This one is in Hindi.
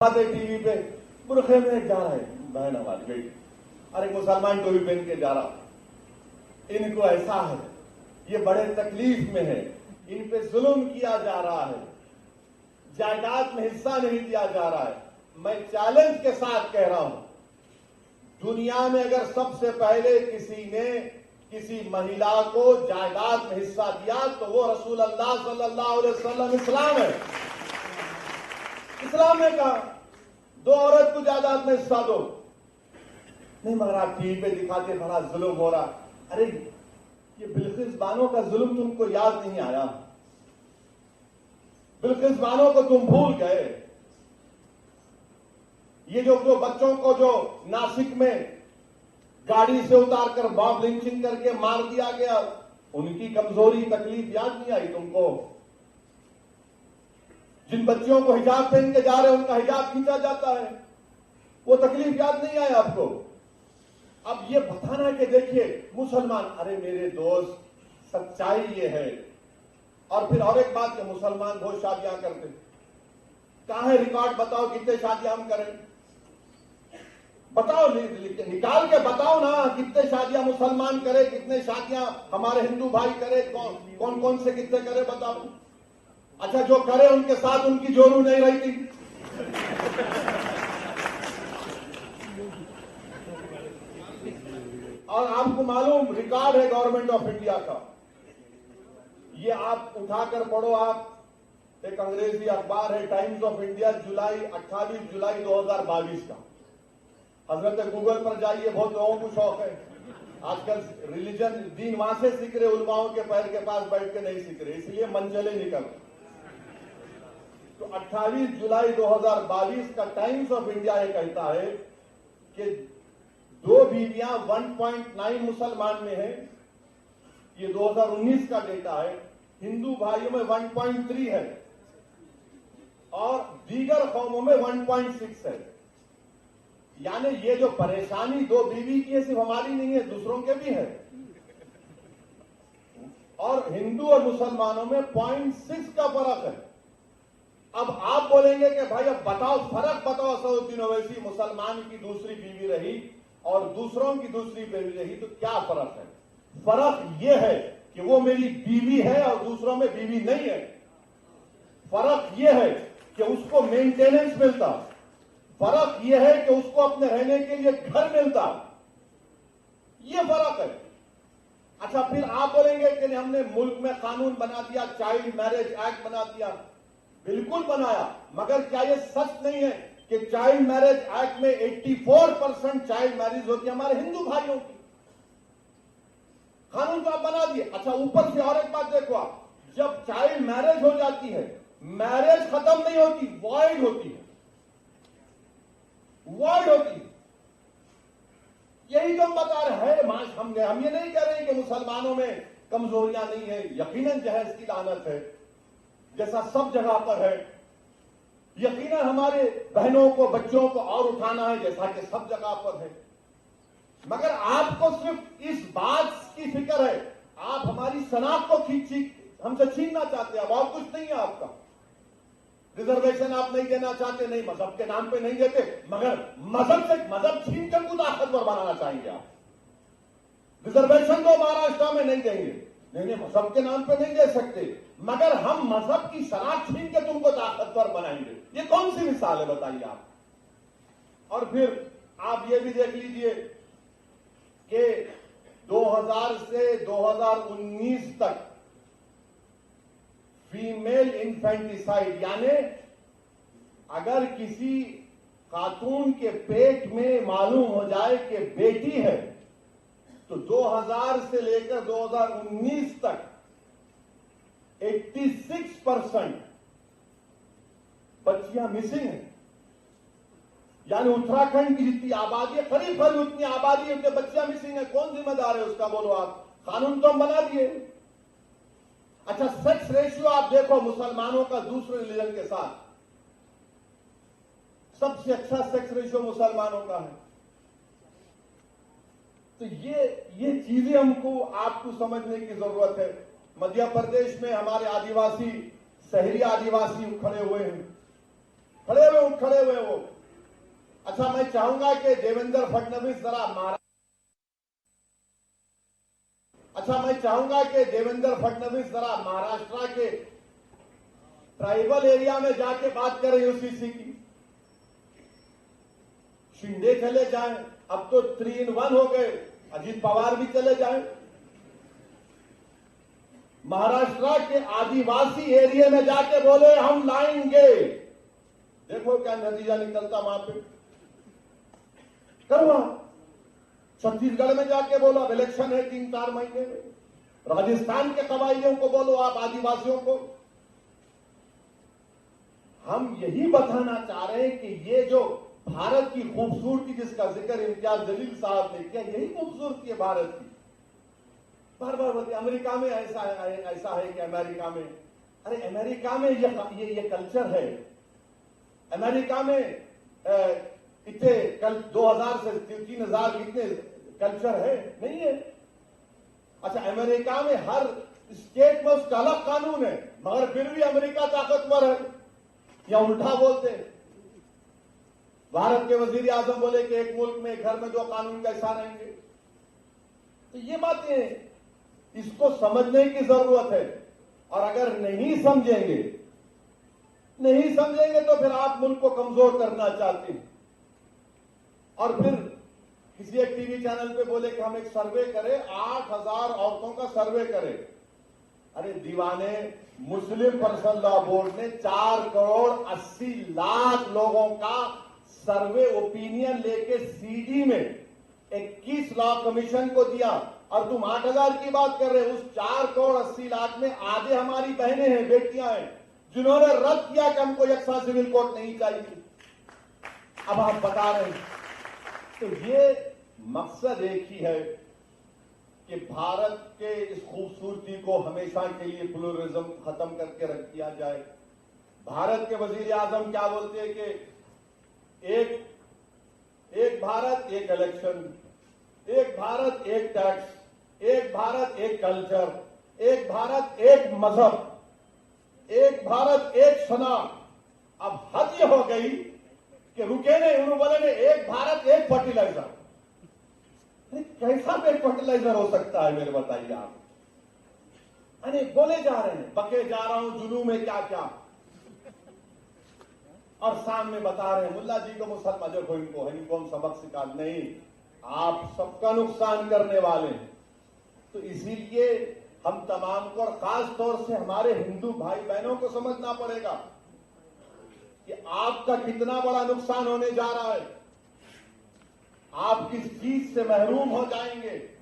टीवी पे बुरखे में जा रहे बहन हमारी बेटी और एक मुसलमान टोपी पहन के जा रहा। इनको ऐसा है, ये बड़े तकलीफ में है, इन पे जुल्म किया जा रहा है, जायदाद में हिस्सा नहीं दिया जा रहा है। मैं चैलेंज के साथ कह रहा हूं, दुनिया में अगर सबसे पहले किसी ने किसी महिला को जायदाद में हिस्सा दिया तो वो रसूल अल्लाह सल्लल्लाहु अलैहि वसल्लम इस्लाम है। इस्लाम ने कहा दो औरत को जायदाद में हिस्सा दो। नहीं मगर आप टीवी पे दिखाते बड़ा जुल्म हो रहा। अरे ये बिल्किस बानो का जुल्म तुमको याद नहीं आया? बिल्किस बानो को तुम भूल गए? ये जो बच्चों को जो नासिक में गाड़ी से उतार कर बॉम्ब लिंचिंग करके मार दिया गया, उनकी कमजोरी तकलीफ याद नहीं आई तुमको? जिन बच्चियों को हिजाब पहन के जा रहे हैं उनका हिजाब खींचा जाता है, वो तकलीफ याद नहीं आई आपको? अब ये बताना कि देखिए मुसलमान, अरे मेरे दोस्त सच्चाई ये है। और फिर और एक बात कि मुसलमान बहुत शादियां करते, कहां है रिकॉर्ड? बताओ कितने शादियां हम करें, बताओ, निकाल के बताओ ना कितने शादियां मुसलमान करे, कितने शादियां हमारे हिंदू भाई करे, कौन कौन से कितने करे बताओ। अच्छा जो करे उनके साथ उनकी जोरू नहीं रही थी। और आपको मालूम रिकॉर्ड है गवर्नमेंट ऑफ इंडिया का, ये आप उठाकर पढ़ो। आप एक अंग्रेजी अखबार है टाइम्स ऑफ इंडिया, 28 जुलाई 2022 का। हजरत गूगल पर जाइए, बहुत लोगों को शौक है आजकल रिलीजन दीन वहां से सीख रहे, उलमाओं के पैर के पास बैठ के नहीं सीख रहे, इसलिए मंचले निकल। तो 28 जुलाई 2022 का टाइम्स ऑफ इंडिया ये कहता है कि दो बीवियां 1.9 मुसलमान में है, ये 2019 का डेटा है। हिंदू भाइयों में 1.3 है और दीगर कौमों में 1.6 है। यानी ये जो परेशानी दो बीवी की है सिर्फ हमारी नहीं है, दूसरों के भी है। और हिंदू और मुसलमानों में 0.6 का फर्क है। अब आप बोलेंगे कि भाई अब बताओ, फर्क बताओ असदुद्दीन ओवैसी, मुसलमान की दूसरी बीवी रही और दूसरों की दूसरी बीवी रही, तो क्या फर्क है? फर्क यह है कि वो मेरी बीवी है और दूसरों में बीवी नहीं है। फर्क यह है कि उसको मेंटेनेंस मिलता, फर्क यह है कि उसको अपने रहने के लिए घर मिलता, यह फर्क है। अच्छा फिर आप बोलेंगे कि हमने मुल्क में कानून बना दिया, चाइल्ड मैरिज एक्ट बना दिया। बिल्कुल बनाया, मगर क्या यह सच नहीं है कि चाइल्ड मैरिज एक्ट में 84% चाइल्ड मैरिज होती है हमारे हिंदू भाइयों की? कानून तो आप बना दिए। अच्छा ऊपर से और एक बात देखो आप, जब चाइल्ड मैरिज हो जाती है, मैरिज खत्म नहीं होती, वॉइड होती है, वॉइड होती है। यही तो हम बता रहे हैं। हम ये नहीं कह रहे कि मुसलमानों में कमजोरियां नहीं है, यकीनन जहेज की लानत है जैसा सब जगह पर है, यकीनन हमारे बहनों को बच्चों को और उठाना है जैसा कि सब जगह पर है। मगर आपको सिर्फ इस बात की फिक्र है, आप हमारी शनाख्त को हमसे छीनना चाहते हैं, अब और कुछ नहीं है आपका। रिजर्वेशन आप नहीं देना चाहते, नहीं मजहब के नाम पे नहीं देते, मगर मजहब छीन कर खुद ताकतवर बनाना चाहेंगे आप। रिजर्वेशन तो महाराष्ट्र में नहीं देंगे, नहीं मजहब के नाम पे नहीं दे सकते, मगर हम मजहब की शनाख्त छीन के तुमको ताकतवर बनाएंगे। ये कौन सी मिसाल है बताइए आप? और फिर आप ये भी देख लीजिए कि 2000 से 2019 तक फीमेल इन्फेंटिसाइड, यानी अगर किसी खातून के पेट में मालूम हो जाए कि बेटी है, तो 2000 से लेकर 2019 तक 86% बच्चियां मिसिंग हैं। यानी उत्तराखंड की जितनी आबादी है, करीब उतनी आबादी है, उतने बच्चियां मिसिंग है। कौन जिम्मेदार है उसका बोलो आप? कानून तो हम बना दिए। अच्छा सेक्स रेशियो आप देखो मुसलमानों का दूसरे रिलीजन के साथ, सबसे अच्छा सेक्स रेशियो मुसलमानों का है। तो ये चीजें हमको आपको समझने की जरूरत है। मध्य प्रदेश में हमारे आदिवासी, शहरी आदिवासी खड़े हुए हैं, खड़े हुए उठ खड़े हुए वो। अच्छा, मैं चाहूंगा कि देवेंद्र फडणवीस जरा महाराष्ट्र के ट्राइबल एरिया में जाके बात करें यूसीसी की। शिंदे चले जाएं, अब तो 3 in 1 हो गए, अजीत पवार भी चले जाएं। महाराष्ट्र के आदिवासी एरिया में जाके बोले हम लाएंगे, देखो क्या नतीजा निकलता वहां पे। करवा छत्तीसगढ़ में जाके बोलो अब इलेक्शन है 3-4 महीने में। राजस्थान के कबाइलियों को बोलो, आप आदिवासियों को। हम यही बताना चाह रहे हैं कि ये जो भारत की खूबसूरती जिसका जिक्र इम्तियाज जलील साहब ने किया, यही खूबसूरती है भारत की। बार बार बोलते अमेरिका में ऐसा है कि अमेरिका में, अरे अमेरिका में ये कल्चर है। अमेरिका में इतने कल 2000 से 3000 कितने कल्चर है नहीं है। अच्छा, अमेरिका में हर स्टेट में उसका अलग कानून है, मगर फिर भी अमेरिका ताकतवर है, या उल्टा बोलते हैं। भारत के वजीर आजम बोले कि एक मुल्क में एक घर में 2 कानून कैसा रहेंगे। तो ये बातें इसको समझने की जरूरत है, और अगर नहीं समझेंगे तो फिर आप मुल्क को कमजोर करना चाहते हैं। और फिर किसी एक टीवी चैनल पे बोले कि हम एक सर्वे करें, 8000 औरतों का सर्वे करें। अरे दीवाने, मुस्लिम पर्सनल लॉ बोर्ड ने 4,80,00,000 लोगों का सर्वे ओपिनियन लेके सीडी में 21 लॉ कमीशन को दिया, और तुम 8,000 की बात कर रहे हो। उस 4,80,00,000 में आधे हमारी बहनें हैं, बेटियां हैं, जिन्होंने रद्द किया कि हमको यकसा सिविल कोड नहीं चाहिए। अब आप बता रहे हैं। तो ये मकसद एक ही है कि भारत के इस खूबसूरती को हमेशा के लिए प्लुरलिज्म खत्म करके रख दिया जाए। भारत के वजीर आजम क्या बोलते हैं कि एक भारत एक इलेक्शन, एक भारत एक टैक्स, एक भारत एक कल्चर, एक भारत एक मजहब, एक भारत एक सना। अब हद ये हो गई कि रुके नहीं, उन्होंने बोले ने एक भारत एक फर्टिलाइजर। कैसा एक फर्टिलाइजर हो सकता है मेरे बताइए आप। अरे बोले जा रहे हैं, बके जा रहा हूं जुलू में क्या क्या, और सामने बता रहे हैं मुल्ला जी को मुसलमान जो इनको हम सबक सिखा नहीं, आप सबका नुकसान करने वाले हैं। तो इसीलिए हम तमाम को, और खास तौर से हमारे हिंदू भाई बहनों को समझना पड़ेगा कि आपका कितना बड़ा नुकसान होने जा रहा है। आप किस चीज से महरूम हो जाएंगे।